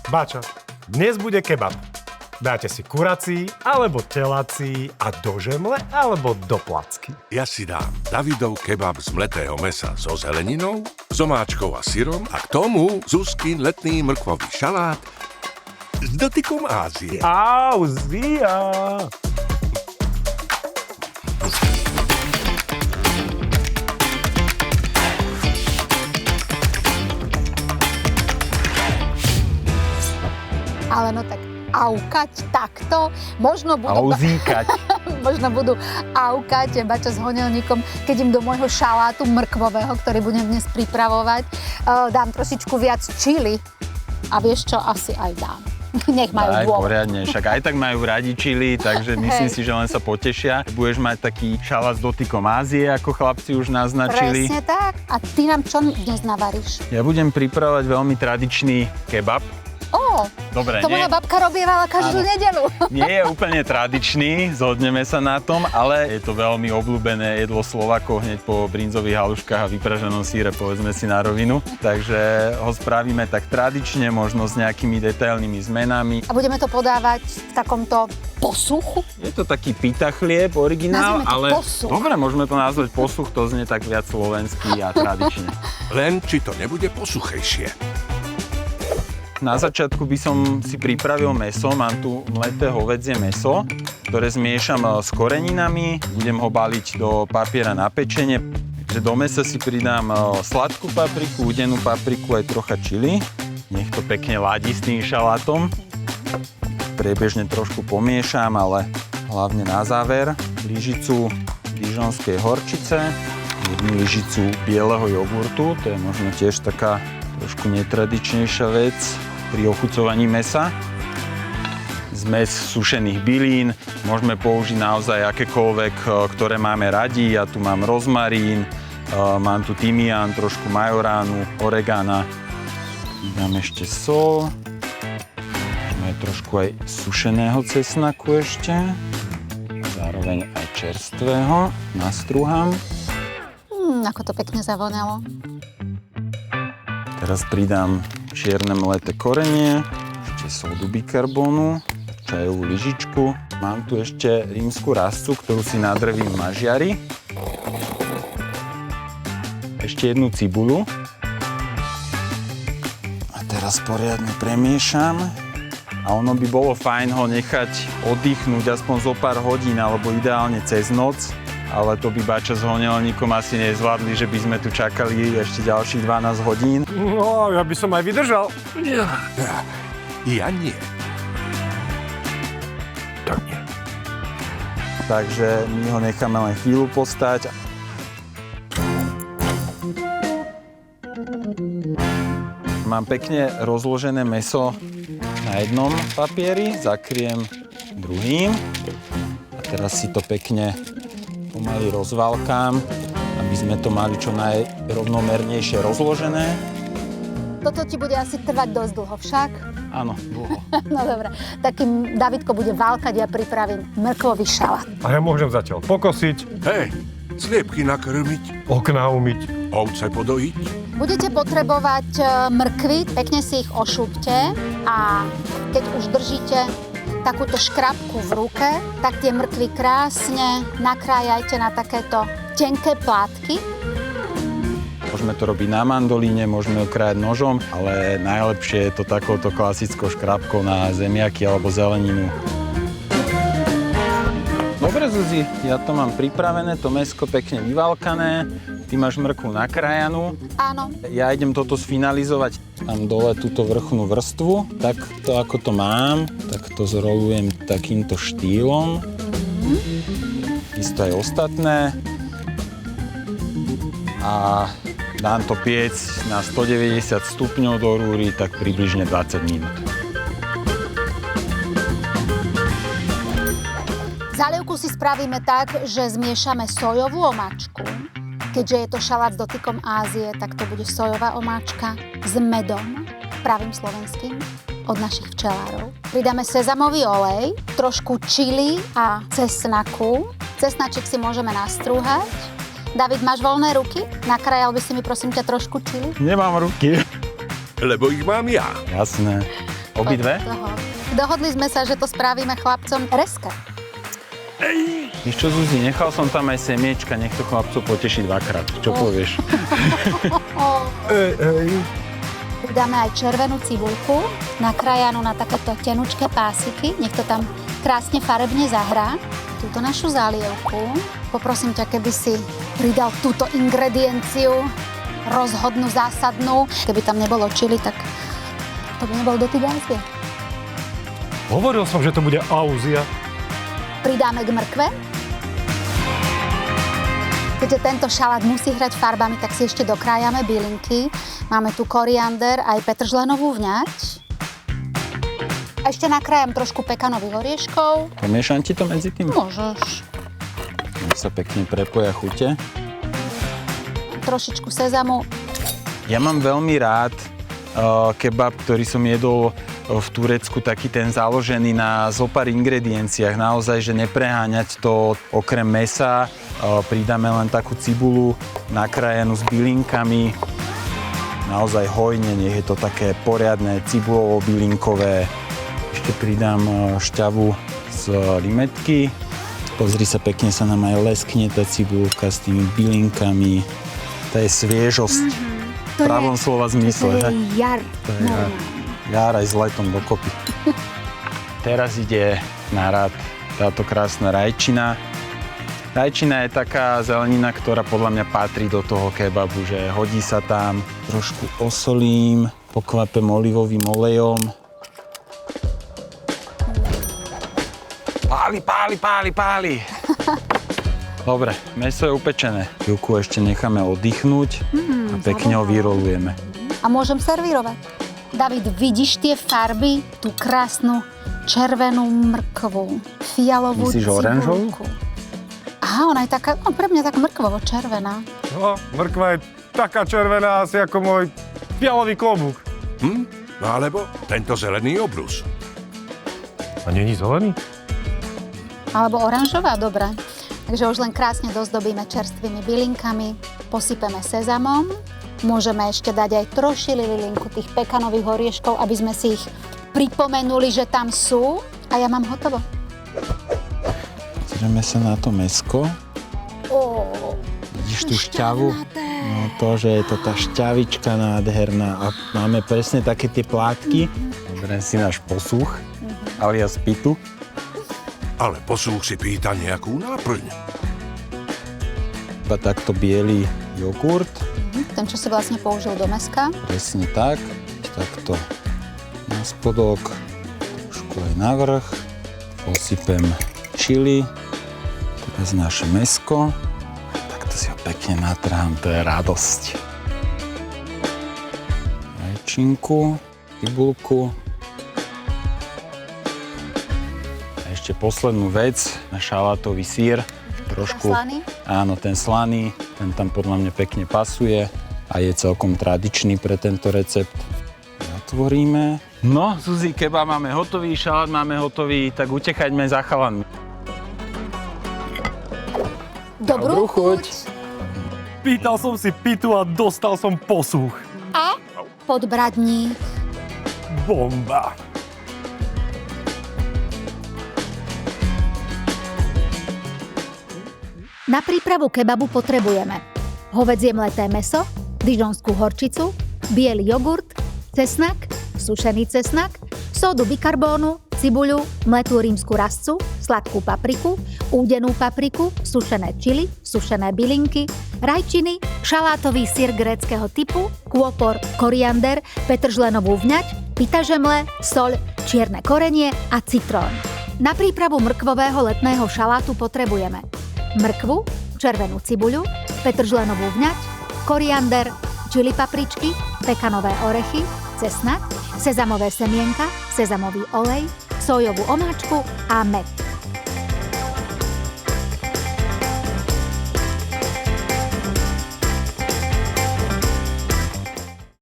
Bača, dnes bude kebab. Dáte si kurací, alebo telací a do žemle, alebo do placky. Ja si dám Davidov kebab z mletého mesa so zeleninou, s omáčkou a syrom a k tomu Zuzkin letný mrkvový šalát s dotykom Ázie. Au, Zia! Ale no tak aukať takto, možno budú... Auzíkať. Možno budú aukať Bača s honelníkom, keď im do môjho šalátu mrkvového, ktorý budem dnes pripravovať, dám trošičku viac čili. A vieš čo, asi aj dám. Nech majú dôvod. Poriadne, však aj tak majú radi čili, takže myslím si, že len sa potešia. Budeš mať taký šalát s dotykom Ázie, ako chlapci už naznačili. Presne tak. A ty nám čo dnes navaríš? Ja budem pripravovať veľmi tradičný kebab. Ó, Dobre, to moja babka robievala každú nedeľu. Nie je úplne tradičný, zhodneme sa na tom, ale je to veľmi obľúbené jedlo Slovákov hneď po brinzových haluškách a vypraženom síre, povedzme si na rovinu. Takže ho spravíme tak tradične, možno s nejakými detailnými zmenami. A budeme to podávať v takomto posuchu? Je to taký pita chlieb, originál, Nazvime to ale posuch. dobre, môžeme to nazvať posuch, to znie tak viac slovenský a tradične. Len či to nebude posuchejšie. Na začiatku by som si pripravil mäso, mám tu mleté hovädzie mäso, ktoré zmiešam s koreninami, budem ho baliť do papiera na pečenie. Takže do mäsa si pridám sladkú papriku, udenú papriku aj trocha čili. Nech to pekne ladí s tým šalátom. Priebežne trošku pomiešam, ale hlavne na záver lyžicu dižonskej horčice, jednu lyžicu bieleho jogurtu, to je možno tiež taká trošku netradičnejšia vec pri ochucovaní mäsa. Zmes sušených bylín, môžeme použiť naozaj akékoľvek, ktoré máme radi. Ja tu mám rozmarín, mám tu tymián, trošku majoránu, oregana. Dám ešte sol. Máme trošku aj sušeného cesnaku ešte. Zároveň aj čerstvého. Nastrúham. Ako to pekne zavonalo. Teraz pridám čierne mleté korenie, ešte sódu bikarbónu, čajovú lyžičku. Mám tu ešte rímsku rastcu, ktorú si nadrvím v mažiari. Ešte jednu cibuľu. A teraz poriadne premiešam. A ono by bolo fajn ho nechať oddychnúť aspoň zo pár hodín, alebo ideálne cez noc. Ale to by Bača s honelníkom asi nezvládli, že by sme tu čakali ešte ďalších 12 hodín. No, ja by som aj vydržal. Ja nie. To nie. Takže my ho necháme len chvíľu postať. Mám pekne rozložené mäso na jednom papieri, zakriem druhým. A teraz si to pekne pomaly rozvalkám, aby sme to mali čo najrovnomernejšie rozložené. Toto ti bude asi trvať dosť dlho však. Áno, dlho. No dobré, takým Davidko bude válkať, ja pripravím mrkvový šalát. A ja môžem zatiaľ pokosiť, Hej, sliepky nakrmiť, okná umyť. ovce podojiť. Budete potrebovať mrkvy, pekne si ich ošúpte a keď už držíte takúto škrabku v ruke, tak tie mrkvy krásne nakrájajte na takéto tenké plátky. Môžeme to robiť na mandolíne, môžeme ho krájať nožom, ale najlepšie je to takouto klasickou škrabkou na zemiaky alebo zeleninu. Dobre, Zuzi, ja to mám pripravené, to mäsko pekne vyvalkané. Ty máš mrkvu nakrájanú. Áno. Ja idem toto sfinalizovať. Mám dole túto vrchnú vrstvu. Tak to, ako to mám, tak to zrolujem takýmto štýlom. Isto aj ostatné. A dám to piec na 190 stupňov do rúry, tak približne 20 minút. Zalievku si spravíme tak, že zmiešame sojovú omáčku. Keďže je to šalát s dotykom Ázie, tak to bude sojová omáčka s medom, pravým slovenským, od našich včelárov. Pridáme sezamový olej, trošku čili a cesnaku. Cesnaček si môžeme nastrúhať. David, máš voľné ruky? Nakrájal by si mi prosím ťa trošku čili? Nemám ruky. Lebo ich mám ja. Jasné. Obidve? Dohodli sme sa, že to spravíme chlapcom reske. Víš čo, Zuzi, nechal som tam aj semiečka, nech to chlapcov poteší dvakrát. Čo povieš? Dáme aj červenú cibuľku, nakrájanú na takéto tenučké pásiky. Nech to tam krásne farebne zahrá. Túto našu zálievku. Poprosím ťa, keby si pridal túto ingredienciu rozhodnú, zásadnú. Keby tam nebolo čili, tak to by nebol dotyk Ázie. Hovoril som, že to bude Auzia. Pridáme k mrkve. Keďže tento šalát musí hrať farbami, tak si ešte dokrájame bylinky. Máme tu koriander, aj petržlenovú vňať. A ešte nakrájam trošku pekanových orieškov. Pomiešam ti to medzi tým? Môžeš. Nech sa pekne prepoja chute. Trošičku sezamu. Ja mám veľmi rád kebab, ktorý som jedol v Turecku, taký ten založený na zopár ingredienciách. Naozaj, že nepreháňať to okrem mesa. Pridáme len takú cibulu nakrájanú s bylinkami. Naozaj hojne, nech je to také poriadne cibulovo-bylinkové. Ešte pridám šťavu z limetky. Pozri sa, pekne sa nám aj leskne tá cibulka s tými bylinkami. To je sviežosť. V pravom slova zmysle. To je jar. Jar aj s letom dokopy. Teraz ide na rad táto krásna rajčina. Rajčina je taká zelenina, ktorá podľa mňa patrí do toho kebabu, že hodí sa tam. Trošku osolím, pokvapem olivovým olejom. Páli. Dobre, mäso je upečené. Chvíľku ešte necháme oddychnúť a pekne ho vyrolujeme. A môžem servírovať. David, vidíš tie farby? Tú krásnu červenú mrkvu, fialovú Myslíš oranžovú? cibulku. Aha, ona je taká, pre mňa tak mrkvovo-červená. No, mrkva je taká červená asi ako môj fialový klobúk. Alebo tento zelený obrus. A není zelený? Alebo oranžová, dobre. Takže už len krásne dozdobíme čerstvými bylinkami, posypeme sezamom. Môžeme ešte dať aj trošili lilinku tých pekanových orieškov, aby sme si ich pripomenuli, že tam sú. A ja mám hotovo. Pozrieme sa na to mäsko. Vidíš tú šťavu? No to, že je to tá šťavička nádherná a máme presne také tie plátky. Beriem si náš posúch, alias pitu. Ale posúch si pýta nejakú náplň. Iba takto biely jogurt. Ten, čo si vlastne použil do mäska. Presne tak. Takto na spodok, trošku aj na vrch. Posypem čili. Teraz naše mäsko. Takto si ho pekne natrhám, to je radosť. Rajčinku, cibulku. A ešte poslednú vec, na šalátový syr. Trošku, Ten slaný? áno, ten slaný, ten tam podľa mňa pekne pasuje a je celkom tradičný pre tento recept. Zatvoríme. No, Zuzi, kebab máme hotový, šalát máme hotový, tak utekajme za chalanmi. Dobrú chuť. Pýtal som si pitu a dostal som posúch. A podbradník. Bomba. Na prípravu kebabu potrebujeme hovädzie mleté mäso, dižonskú horčicu, biely jogurt, cesnak, sušený cesnak, sódu bikarbónu, cibuľu, mletú rímsku rastcu, sladkú papriku, údenú papriku, sušené čili, sušené bylinky, rajčiny, šalátový syr gréckeho typu, kôpor, koriander, petržlenovú vňať, pita žemle, soľ, čierne korenie a citrón. Na prípravu mrkvového letného šalátu potrebujeme mrkvu, červenú cibuľu, petržlenovú vňať, koriander, čili papričky, pekanové orechy, cesnak, sezamové semienka, sezamový olej, sojovú omáčku a med.